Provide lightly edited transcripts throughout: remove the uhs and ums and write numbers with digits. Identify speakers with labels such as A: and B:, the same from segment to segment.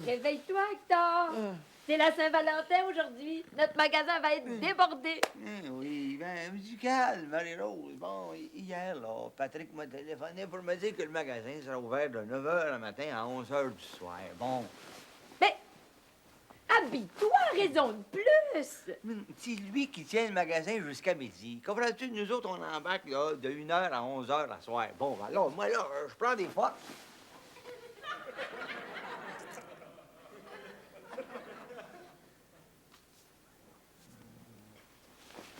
A: Réveille-toi, Hector. C'est la Saint-Valentin aujourd'hui. Notre magasin va être débordé.
B: Oui, ben, du calme, Marie-Rose. Bon, hier, là, Patrick m'a téléphoné pour me dire que le magasin sera ouvert de 9 h le matin à 11 h du soir. Bon.
A: Mais habille-toi, raison de plus.
B: C'est lui qui tient le magasin jusqu'à midi. Comprends-tu? Nous autres, on embarque là, de 1 h à 11 h la soir. Bon, ben là, moi, là, je prends des forces.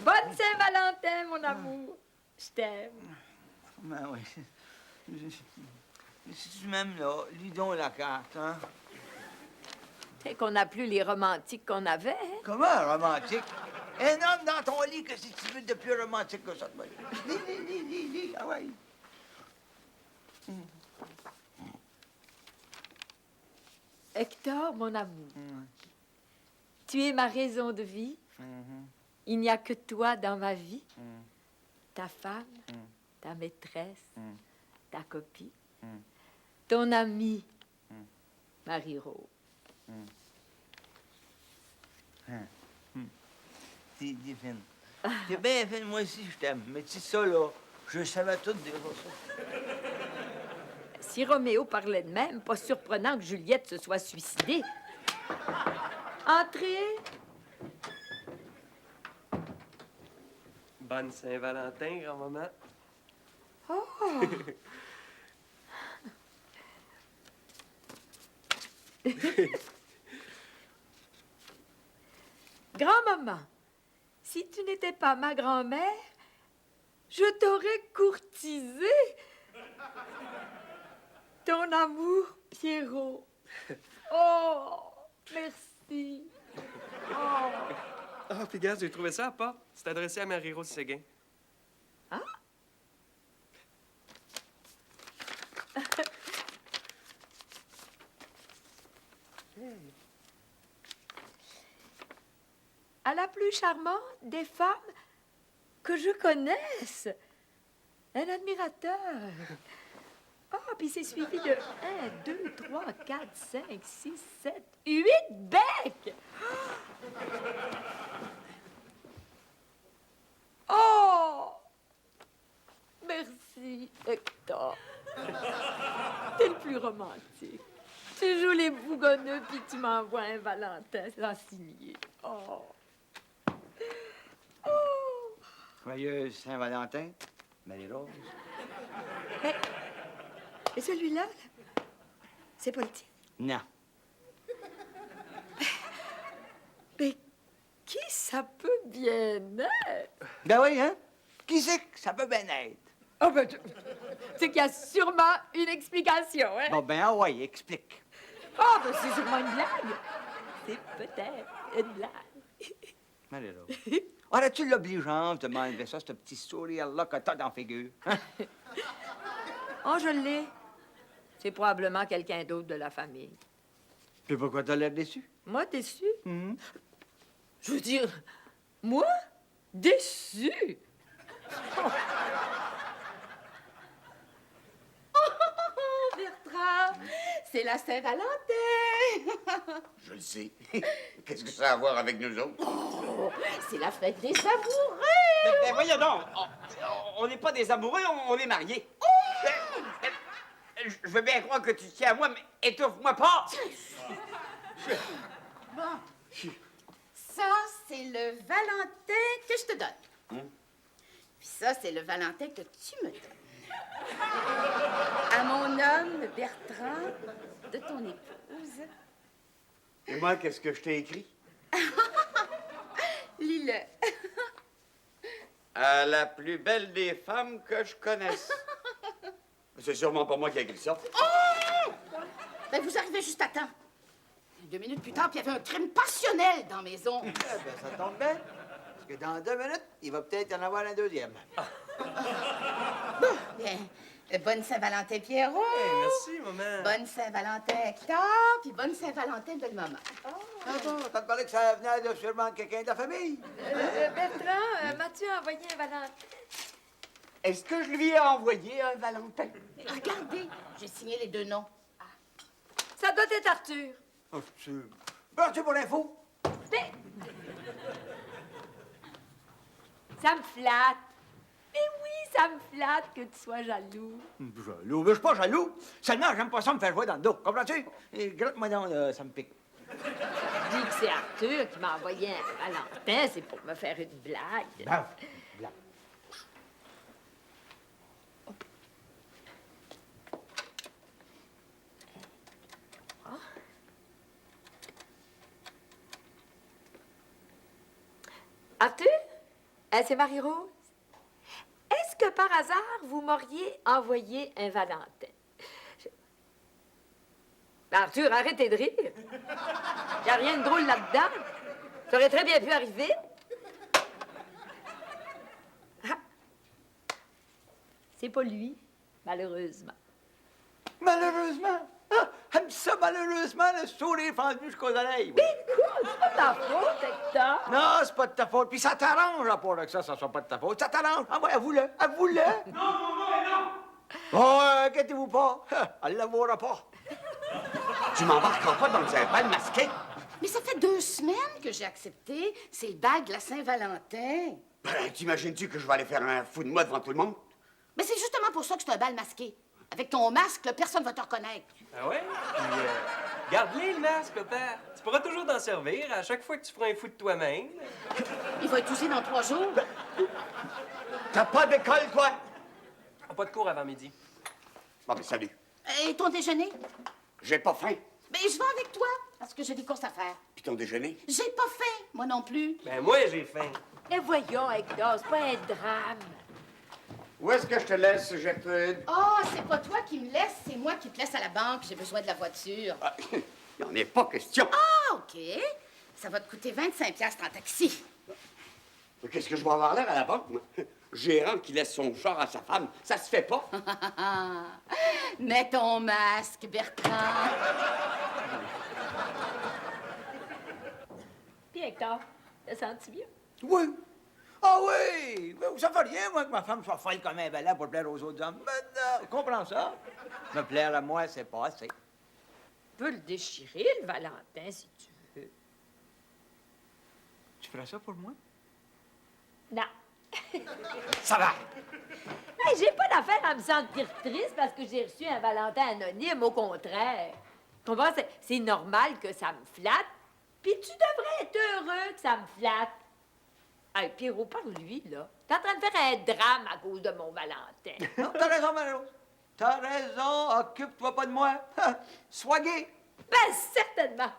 A: Bonne Saint-Valentin, mon amour. Je t'aime.
B: Ben oui. Si tu m'aimes, là, lis donc la carte, hein?
A: C'est qu'on n'a plus les romantiques qu'on avait. Hein?
B: Comment, romantique? Un homme dans ton lit, que si tu veux de plus romantique que ça, lis, ah ouais.
A: Hector, mon amour, tu es ma raison de vie. Il n'y a que toi dans ma vie. Ta femme, ta maîtresse, ta copine, ton amie, Marie-Rose.
B: T'es fine. T'es bien fine, moi aussi, je t'aime. Mais tu sais ça, là, je savais tout déjà ça.
A: Si Roméo parlait de même, pas surprenant que Juliette se soit suicidée. Entrez.
C: Bonne Saint-Valentin, grand-maman.
A: Oh! Grand-maman, si tu n'étais pas ma grand-mère, je t'aurais courtisé. Ton amour, Pierrot. Oh, merci. Oh.
C: Ah, puis gars, j'ai trouvé ça à part. C'est adressé à Marie-Rose Séguin.
A: Ah? À la plus charmante des femmes que je connaisse. Un admirateur. Ah, puis c'est suivi de 1, 2, 3, 4, 5, 6, 7, 8 becs. Oh! Merci, Hector. T'es le plus romantique. Tu joues les bougonneux, puis tu m'envoies un Valentin sans signer. Oh! Oh!
B: Joyeuse Saint-Valentin, Marie-Rose.
A: Et celui-là, c'est pas le tien?
B: Non.
A: Mais qui ça peut bien être?
B: Ben oui, hein? Qui c'est que ça peut bien être?
A: Oh, ben, c'est qu'il y a sûrement une explication, hein?
B: Bon, ben, ah ouais, explique.
A: Oh, ben, c'est sûrement une blague. C'est peut-être une blague.
B: Marie-Rose. Aurais-tu l'obligeance de m'enlever ça, ce petit sourire-là que t'as dans la figure? Hein?
A: Oh, je l'ai. C'est probablement quelqu'un d'autre de la famille.
B: Puis pourquoi t'as l'air déçu?
A: Moi, déçu? Je veux dire, moi, déçu? Oh, Bertrand, c'est la Saint-Valentin.
D: Je le sais. Qu'est-ce que ça a à voir avec nous autres?
A: Oh, c'est la fête des amoureux.
E: Ben voyons donc, on n'est pas des amoureux, on est mariés. Je veux bien croire que tu tiens à moi, mais étouffe-moi pas!
F: Bon. Ça, c'est le Valentin que je te donne. Puis ça, c'est le Valentin que tu me donnes. À mon homme, Bertrand, de ton épouse.
D: Et moi, qu'est-ce que je t'ai écrit?
F: Lis-le.
E: À la plus belle des femmes que je connaisse.
D: C'est sûrement pas moi qui ai écrit ça.
F: Oh! Ben, vous arrivez juste à temps. 2 minutes plus tard, puis il y avait un crime passionnel dans la maison.
B: Eh ben, ça tombe bien. Parce que dans 2 minutes, il va peut-être y en avoir un deuxième.
F: Bien, bonne Saint-Valentin, Pierrot.
C: Hey, merci, maman.
F: Bonne Saint-Valentin, Hector. Puis bonne Saint-Valentin, belle-maman.
B: Ah bon, t'as parlé que ça venait de sûrement de quelqu'un de la famille.
A: Bertrand, m'as-tu envoyé un Valentin?
E: Est-ce que je lui ai envoyé un Valentin?
F: Regardez, j'ai signé les 2 noms.
A: Ça doit être Arthur.
B: Merci pour l'info.
A: Mais... Ça me flatte. Mais oui, ça me flatte que tu sois jaloux.
B: Jaloux? Mais je suis pas jaloux. Seulement, j'aime pas ça me faire jouer dans le dos. Comprends-tu? Et gratte-moi donc, ça me pique.
A: Je dis que c'est Arthur qui m'a envoyé un Valentin, c'est pour me faire une blague.
B: Bravo. Blanc.
A: Arthur? C'est Marie-Rose. Est-ce que par hasard, vous m'auriez envoyé un Valentin? Arthur, arrêtez de rire. Il n'y a rien de drôle là-dedans. Ça aurait très bien pu arriver. Ah. C'est pas lui, malheureusement.
B: Malheureusement? Ah, elle me dit ça, malheureusement, le sourire fendu jusqu'aux oreilles. Oui.
A: Mais quoi? C'est pas ta faute, Hector.
B: Non, c'est pas de ta faute. Puis ça t'arrange, à part que ça soit pas de ta faute. Ça t'arrange. Ah ouais, avoue-le. Avoue-le.
E: Non, non.
B: Bon, inquiétez-vous pas. Elle la verra pas.
D: Tu m'embarqueras pas dans un bal masqué?
F: Mais ça fait 2 semaines que j'ai accepté. C'est le bal de la Saint-Valentin.
D: Ben, t'imagines-tu que je vais aller faire un fou de moi devant tout le monde?
F: Mais c'est justement pour ça que c'est un bal masqué. Avec ton masque, là, personne va te reconnaître.
C: Ah ouais? Puis, garde-les, le masque, papa. Tu pourras toujours t'en servir à chaque fois que tu feras un fou de toi-même.
F: Il va être usé dans 3 jours.
D: T'as pas d'école, toi?
C: Pas de cours avant midi.
D: Bon, ben, salut.
F: Et ton déjeuner?
D: J'ai pas faim.
F: Ben, je vais avec toi, parce que j'ai des courses à faire.
D: Puis ton déjeuner?
F: J'ai pas faim, moi non plus.
C: Ben, moi, j'ai faim.
A: Mais voyons, Hector, c'est pas un drame.
D: Où est-ce que je te laisse, Gertrude?
F: Oh, c'est pas toi qui me laisse, c'est moi qui te laisse à la banque. J'ai besoin de la voiture.
D: Ah, il n'en est pas question.
F: Ah, OK. Ça va te coûter 25 piastres en taxi.
D: Qu'est-ce que je vais avoir l'air à la banque, moi? Gérant qui laisse son char à sa femme, ça se fait pas.
F: Mets ton masque, Bertrand.
A: Puis Hector, te sens-tu bien?
B: Oui. Ah oui! Ça fait rien, moi, que ma femme soit folle comme un balai pour plaire aux autres hommes. Mais non, comprends ça. Me plaire à moi, c'est pas assez.
A: Tu peux le déchirer, le Valentin, si tu veux.
B: Tu ferais ça pour moi?
A: Non.
B: Ça va!
A: Hey, j'ai pas d'affaire à me sentir triste parce que j'ai reçu un Valentin anonyme, au contraire. Tu comprends? C'est normal que ça me flatte, puis tu devrais être heureux que ça me flatte. Hey, Pierrot, parle-lui, là. T'es en train de faire un drame à cause de mon Valentin.
B: Non, t'as raison, Marie-Rose. T'as raison, occupe-toi pas de moi. Sois gay.
A: Ben, certainement.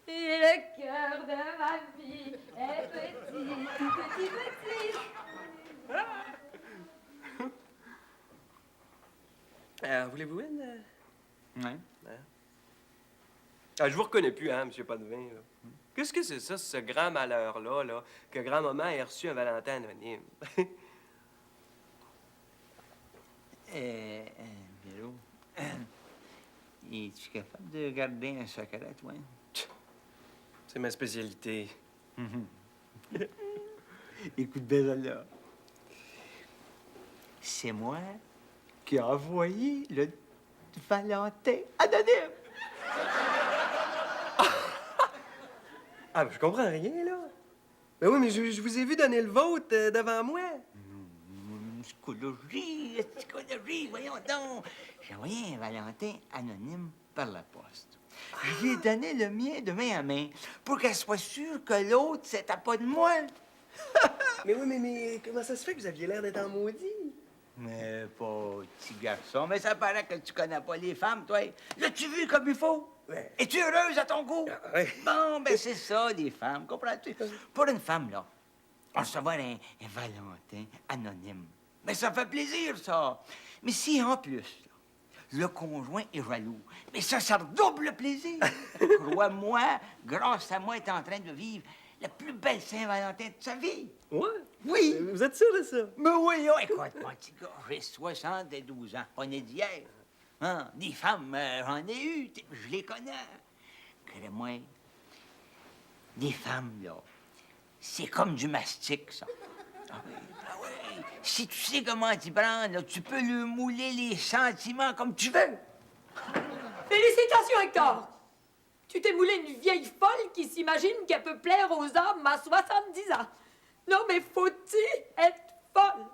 A: Et le cœur de ma vie est petit, tout petit.
C: Voulez-vous une?
B: Ouais.
C: Ah, je vous reconnais plus, hein, M. Potvin, là. Qu'est-ce que c'est ça, ce grand malheur-là, là, que grand-maman ait reçu un Valentin anonyme?
B: Vélo. Es-tu capable de garder un secret, toi?
C: C'est ma spécialité.
B: Écoute bien là. C'est moi qui ai envoyé le Valentin anonyme.
C: Ah, ben, je comprends rien, là. Ben oui, mais je vous ai vu donner le vôtre devant moi.
B: Psychologie, voyons donc. J'ai envoyé un Valentin anonyme par la poste. Je lui ai donné le mien de main à main pour qu'elle soit sûre que l'autre, c'était pas de moi.
C: Mais oui, mais comment ça se fait que vous aviez l'air d'être en maudit?
B: Mais pas petit garçon, mais ça paraît que tu connais pas les femmes, toi. L'as-tu vu comme il faut?
C: Ouais.
B: Es-tu heureuse à ton goût?
C: Ah, ouais.
B: Bon, ben c'est ça, les femmes, comprends-tu? Pour une femme, là, recevoir un Valentin anonyme, ben ça fait plaisir, ça. Mais si, en plus, là, le conjoint est jaloux, mais ça redouble le plaisir. Crois-moi, grâce à moi, il est en train de vivre la plus belle Saint-Valentin de sa vie.
C: Ouais?
B: Oui.
C: Vous êtes sûr de ça?
B: Mais oui, oh, écoute, mon petit gars, j'ai 72 ans. On est d'hier. Hein? Des femmes, j'en ai eu. Je les connais. Crée-moi. Des femmes, là, c'est comme du mastic, ça. Ah oui, ah oui. Si tu sais comment t'y prendre, là, tu peux lui mouler les sentiments comme tu veux.
A: Félicitations, Hector! Tu t'es moulé une vieille folle qui s'imagine qu'elle peut plaire aux hommes à 70 ans. Non, mais faut-il être folle?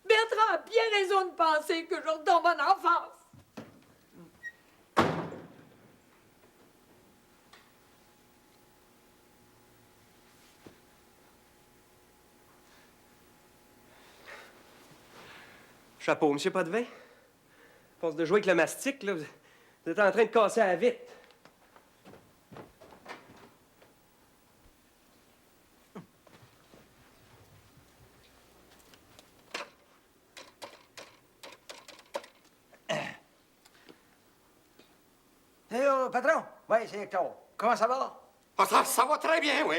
A: Bertrand a bien raison de penser que je retombe en enfance.
C: Chapeau, monsieur Potvin. Force de jouer avec le mastic, là, vous êtes en train de casser à la vitre.
B: Hey, patron? Oui, c'est Hector. Comment ça va?
D: Ah, ça va très bien, oui.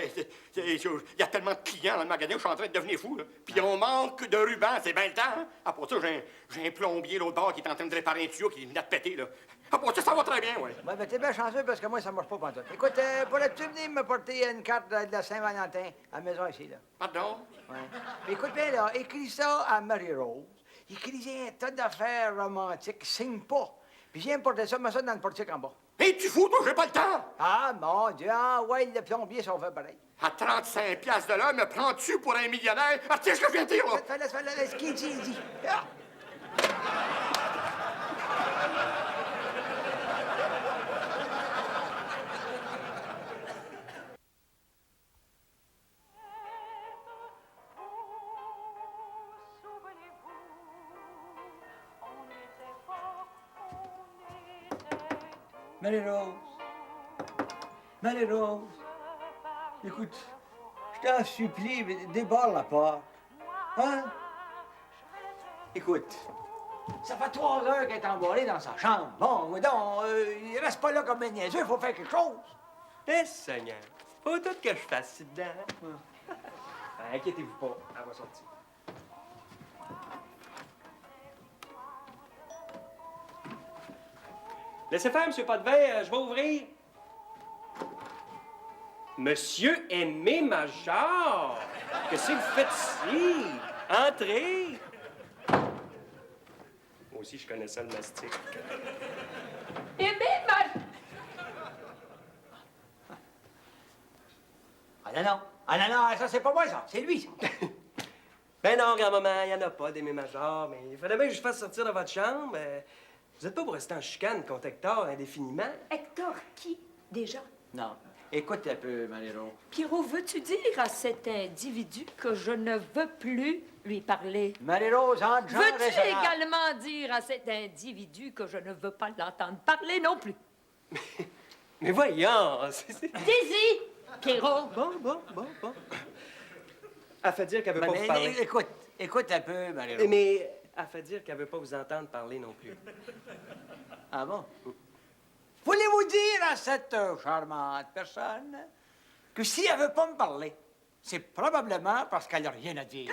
D: Il y a tellement de clients dans le magasin que je suis en train de devenir fou. Là. Puis on manque de rubans, c'est bien le temps. Hein? À part ça, j'ai un plombier l'autre bord qui est en train de réparer un tuyau qui venait de péter. Là. À part ça va très bien, oui.
B: Oui, mais t'es bien chanceux parce que moi, ça marche pas pantoute. Écoute, pourrais-tu venir me porter une carte de la Saint-Valentin à la maison ici, là?
D: Pardon?
B: Oui. Écoute bien, là, écris ça à Marie-Rose. Écris un tas d'affaires romantiques. Signe pas. Puis viens me porter ça, mets ça dans le portique en bas.
D: Hé, tu fous, toi, j'ai pas le temps!
B: Ah, mon Dieu, ah, ouais, le plombier, ça fait pareil.
D: À 35 piastres de l'heure, me prends-tu pour un millionnaire? Ah, tiens, ce que je viens de dire, là!
B: Fais-le, ce qu'il dit, il dit. Ah! Marie-Rose. Marie-Rose. Écoute, je t'en supplie, débarre la porte. Hein? Écoute, ça fait 3 heures qu'elle est embarrée dans sa chambre. Bon, donc, il reste pas là comme un niaiseux, il faut faire quelque chose.
C: Eh, Seigneur, faut tout que je fasse ici dedans. Inquiétez-vous pas, elle va sortir. Laissez faire, monsieur Potvin, je vais ouvrir. Monsieur Aimé Major, qu'est-ce que vous faites ici? Entrez. Moi aussi, je connaissais le mastic.
A: Aimé ma...
B: Ah non, ça c'est pas moi, ça, c'est lui, ça.
C: Ben non, grand-maman, il n'y en a pas d'Aimé Major, mais il fallait bien que je fasse sortir de votre chambre. Vous n'êtes pas pour rester en chicane contre Hector indéfiniment?
A: Hector qui, déjà?
B: Non. Écoute un peu, Marie-Rose.
A: Pierrot, veux-tu dire à cet individu que je ne veux plus lui parler?
B: Marie-Rose, en genre
A: Veux-tu
B: raisonnable.
A: également dire à cet individu que je ne veux pas l'entendre parler non plus?
C: Mais voyons,
A: Désir, Pierrot!
C: Bon. Elle fait dire qu'elle veut pas vous parler.
B: Écoute un peu, Marie-Rose.
C: Mais elle fait dire qu'elle veut pas vous entendre parler non plus.
B: Ah bon? Voulez-vous dire à cette charmante personne que si elle veut pas me parler, c'est probablement parce qu'elle n'a rien à dire.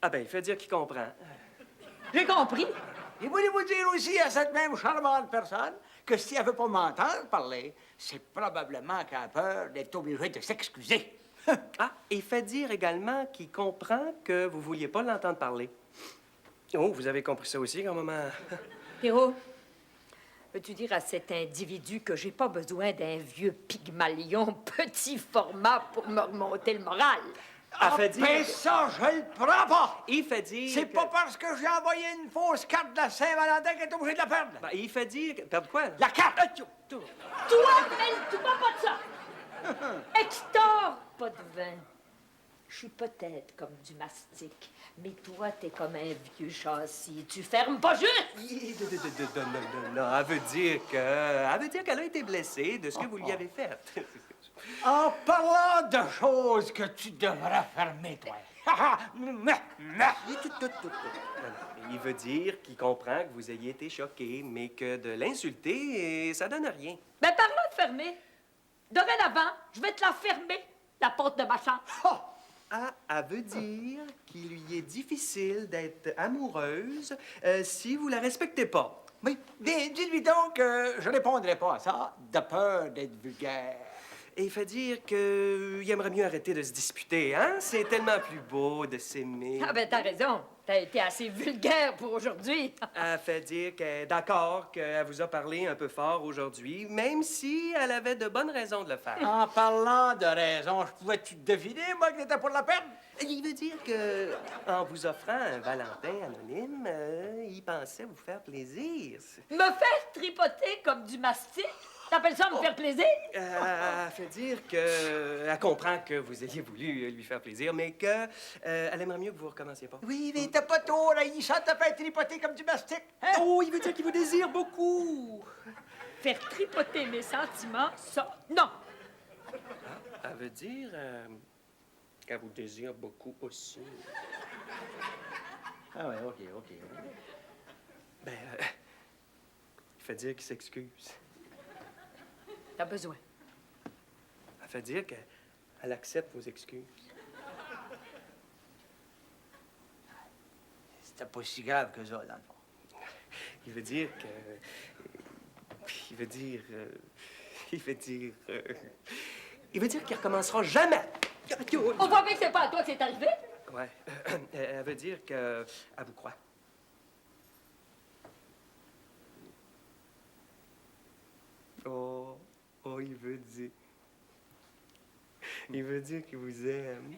C: Ah ben, il fait dire qu'il comprend.
A: J'ai compris.
B: Et voulez-vous dire aussi à cette même charmante personne que si elle veut pas m'entendre parler, c'est probablement qu'elle a peur d'être obligée de s'excuser.
C: Ah, et il fait dire également qu'il comprend que vous vouliez pas l'entendre parler. Oh, vous avez compris ça aussi, grand-maman?
A: Pierrot, veux-tu dire à cet individu que j'ai pas besoin d'un vieux pygmalion petit format pour me remonter le moral?
C: Elle fait dire...
B: Mais ça, je le prends pas!
C: Il fait dire...
B: C'est
C: que-
B: pas parce que j'ai envoyé une fausse carte de la Saint-Valentin qu'elle est obligée de la perdre.
C: Ben, il fait dire... Perdre quoi?
B: La carte!
A: Toi, mêle-toi pas de ça! Hector, pas de vin. Je suis peut-être comme du mastic, mais toi, t'es comme un vieux châssis. Tu fermes pas juste!
C: Non, elle veut dire que... Elle veut dire qu'elle a été blessée de ce que vous lui avez fait.
B: En parlant de choses que tu devrais fermer, toi.
C: Il veut dire qu'il comprend que vous ayez été choqué, mais que de l'insulter, ça donne rien.
A: Ben, parlons de fermer. Dorénavant, je vais te la fermer, la porte de ma chambre.
C: Ah, elle veut dire qu'il lui est difficile d'être amoureuse si vous la respectez pas.
B: Oui, dis-lui donc que je répondrai pas à ça, de peur d'être vulgaire.
C: Et il fait dire qu'il aimerait mieux arrêter de se disputer, hein? C'est tellement plus beau de s'aimer.
A: Ah ben, t'as raison. T'as été assez vulgaire pour aujourd'hui.
C: Elle fait dire qu'elle est d'accord qu'elle vous a parlé un peu fort aujourd'hui, même si elle avait de bonnes raisons de le faire.
B: En parlant de raison, je pouvais-tu deviner, moi, que t'étais pour la peine?
C: Il veut dire que, en vous offrant un Valentin anonyme, il pensait vous faire plaisir.
A: Me faire tripoter comme du mastic? T'appelles ça me faire plaisir?
C: Elle fait dire que elle comprend que vous ayez voulu lui faire plaisir, mais que elle aimerait mieux que vous recommenciez pas.
B: Oui, mais t'as pas trop raillé ça, t'as fait tripoter comme du mastic, hein?
C: Oh, il veut dire qu'il vous désire beaucoup.
A: Faire tripoter mes sentiments, ça, non!
C: Elle veut dire qu'elle vous désire beaucoup aussi.
B: Ah ouais, OK.
C: Ben, il fait dire qu'il s'excuse.
A: T'as besoin.
C: Elle fait dire qu'elle accepte vos excuses.
B: C'était pas si grave que ça, dans le fond.
C: Il veut dire que... Il veut dire qu'il recommencera jamais.
A: On voit bien que c'est pas à toi que c'est arrivé.
C: Ouais. Elle veut dire qu'elle vous croit. Oh, il veut dire... Il veut dire qu'il vous aime.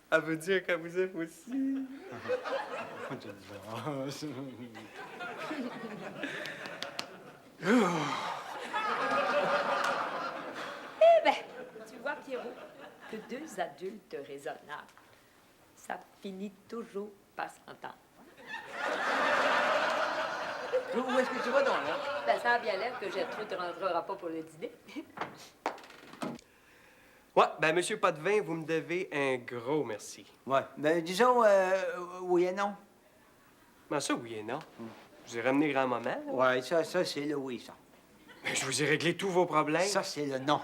C: Elle veut dire qu'elle vous aime aussi.
A: Eh ben, tu vois, Pierrot, que deux adultes raisonnables, ça finit toujours par s'entendre.
B: Où est-ce que tu vas donc, là?
A: Ben, ça a bien l'air que Gertrude ne rentrera pas pour le dîner.
C: Ouais, ben, Monsieur Potvin, vous me devez un gros merci.
B: Ouais, ben disons oui et non.
C: Ben, ça, oui et non. Je vous ai ramené grand-maman.
B: Ouais, ça, c'est le oui, ça.
C: Ben, je vous ai réglé tous vos problèmes.
B: Ça, c'est le non.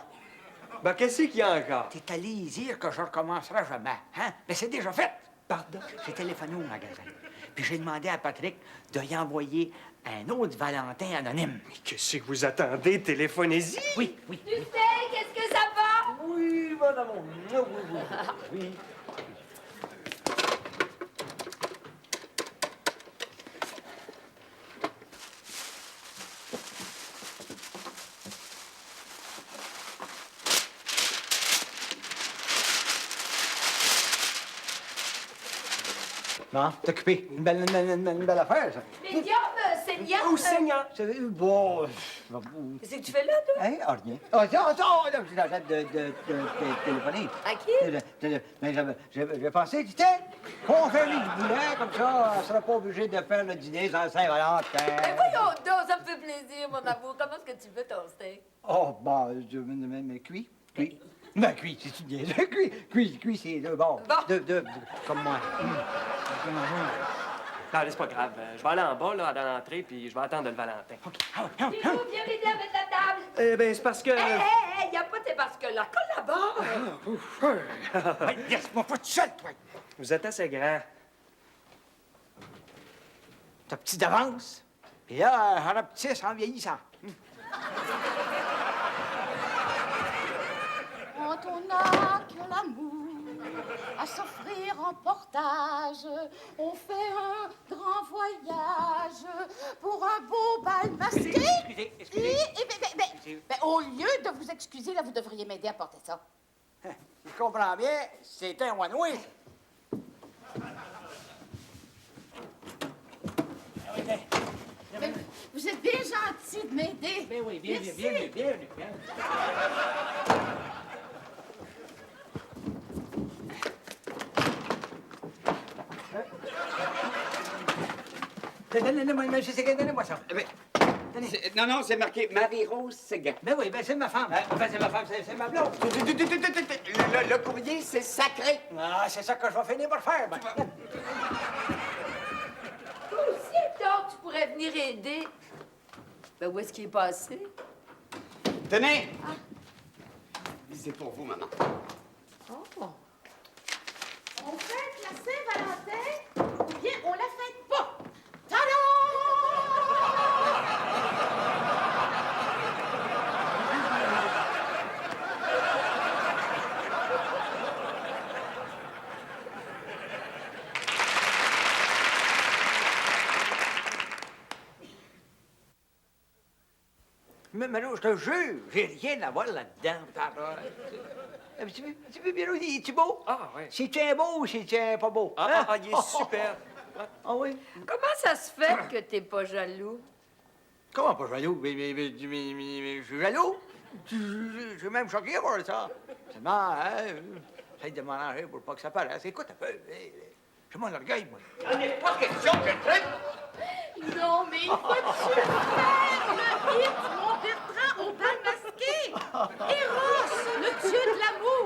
C: Ben, qu'est-ce qu'il y a encore?
B: T'es allé y dire que je recommencerai jamais, hein? Mais c'est déjà fait.
C: Pardon?
B: J'ai téléphoné au magasin. Puis j'ai demandé à Patrick de y envoyer un autre Valentin anonyme.
C: Mais qu'est-ce que vous attendez? Téléphonez-y!
B: Oui.
A: Tu sais, qu'est-ce que ça va?
B: Oui, mon amour. Oui. Non, t'es occupé. Une belle affaire, ça.
A: Médium, Seigneur.
C: Oh, Seigneur!
B: Bon.
A: Qu'est-ce que tu fais là, toi?
B: Hein, rien. Attends, j'arrête de téléphoner.
A: À qui?
B: Mais j'ai pensé, tu sais, qu'on fait du boulet, comme ça, on sera pas obligé de faire le dîner sans Saint-Valentin.
A: Mais voyons donc, ça me fait plaisir, mon amour. Comment est-ce que tu veux ton steak?
B: Oh, bah, mais cuit. Ben, cuit, c'est bien. Cuit, c'est le bon.
A: Bon.
B: Comme moi.
C: Non, c'est pas grave. Je vais aller en bas, là, dans l'entrée, puis je vais attendre le Valentin.
A: Pierrot, viens m'aider à mettre la table.
C: Ben, c'est parce que...
A: Hé, y a pas de parce que là, collabore.
B: Laisse-moi pas tout seul, toi.
C: Vous êtes assez grand.
B: T'as petit d'avance. Et là, j'en rapetisse en vieillissant.
F: Quand on n'a que l'amour à s'offrir en portage, on fait un grand voyage pour un beau bal masqué.
B: Excusez.
F: Ben, au lieu de vous excuser, là, vous devriez m'aider à porter ça.
B: Je comprends bien, c'est un one-way.
F: Ben, vous êtes bien gentil de m'aider.
B: Ben oui,
F: Merci.
B: bienvenue. Donnez-moi ça.
E: Non, c'est marqué Marie-Rose Séguin.
B: Ben oui, ben c'est ma femme. Enfin, c'est ma femme, c'est ma blonde.
E: Le courrier, c'est sacré.
B: Ah, c'est ça que je vais finir par faire. Ben.
A: Toi aussi, Hector, tu pourrais venir aider. Ben, où est-ce qu'il est passé?
E: Tenez. C'est pour vous, maman.
A: Oh.
F: On fête la Saint-Valentin ou bien on la fête pas. Tadam!
B: Mais Mario, je te jure, j'ai rien à voir là-dedans. Tu veux, Pierrot, es-tu beau?
C: Ah, ouais.
B: C'est-tu un beau ou c'est-tu un pas beau? Hein?
C: Il est super.
B: Ah oui?
A: Comment ça se fait que t'es pas jaloux?
B: Comment pas jaloux? Mais je suis jaloux. Je suis même choqué par ça. Seulement, j'essaie de m'arranger pour pas que ça paraisse. Écoute un peu. J'ai mon orgueil, moi.
D: Il n'est pas question que je traite.
F: Non, mais il faut que tu faire le hit, mon Bertrand, au bal masqué. Eros, le dieu de l'amour.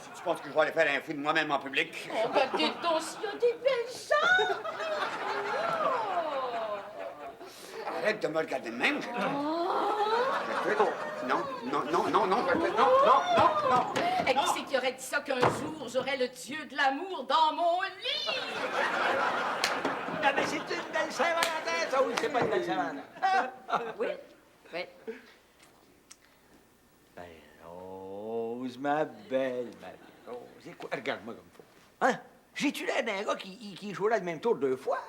D: Si tu penses que je vais aller faire un fou de moi-même en public.
F: Oh, ben, dis donc, s'il y a des belles gens.
D: Arrête de me regarder de même. Non.
F: Et qui c'est qui aurait dit ça qu'un jour, j'aurais le dieu de l'amour dans mon lit?
B: Ah, mais c'est une belle Saint-Valentin, ça, ou c'est pas une belle Saint-Valentin?
A: Oui. Oui.
B: Ben, Rose, ma belle Rose. C'est quoi? Regarde-moi comme faut. Hein? J'ai-tu l'air d'un gars qui jouerait le même tour 2 fois?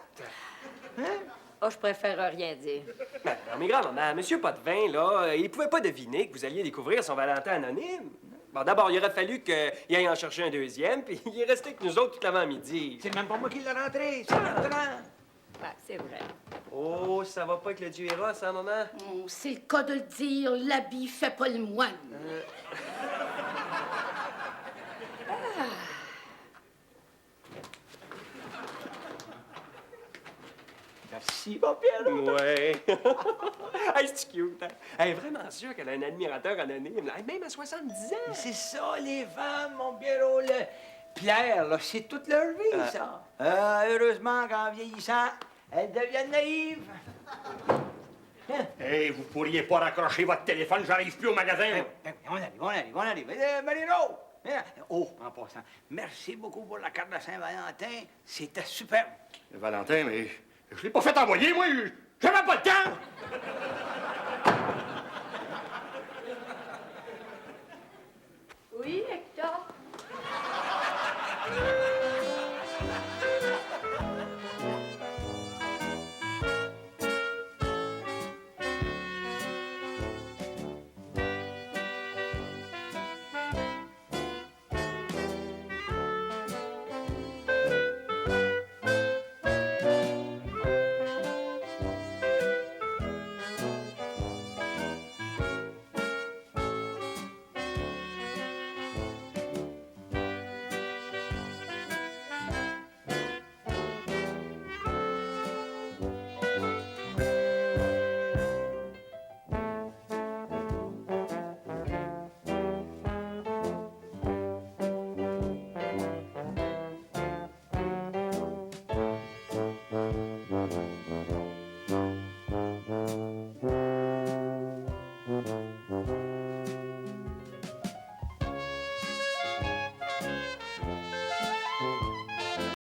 B: Hein?
A: Oh, je préfère rien dire.
C: Ben, non, mais grand-maman, monsieur Potvin, là, il pouvait pas deviner que vous alliez découvrir son Valentin anonyme. Bon, d'abord, il aurait fallu qu'il aille en chercher un deuxième, puis il est resté avec nous autres tout l'avant-midi.
B: C'est même pas moi qui l'ai rentré, c'est l'entrant.
A: Ouais, c'est vrai.
C: Oh, ça va pas avec le dieu Eros, hein, maman?
F: Oh, c'est le cas de le dire, l'habit fait pas le moine.
B: Merci, mon Pierrot.
C: Ouais. Hey, c'est cute, hein? Elle est vraiment sûre qu'elle a un admirateur anonyme, là. Même à 70 ans.
B: Mais c'est ça, les femmes, mon Pierrot. Pierre, là, c'est toute leur vie, ça. Heureusement qu'en vieillissant, elles deviennent naïves.
D: Hey, vous pourriez pas raccrocher votre téléphone, j'arrive plus au magasin.
B: On arrive. Marino! Oh, en passant, merci beaucoup pour la carte de Saint-Valentin. C'était superbe.
D: Valentin, mais je l'ai pas fait envoyer, moi. J'avais pas le temps.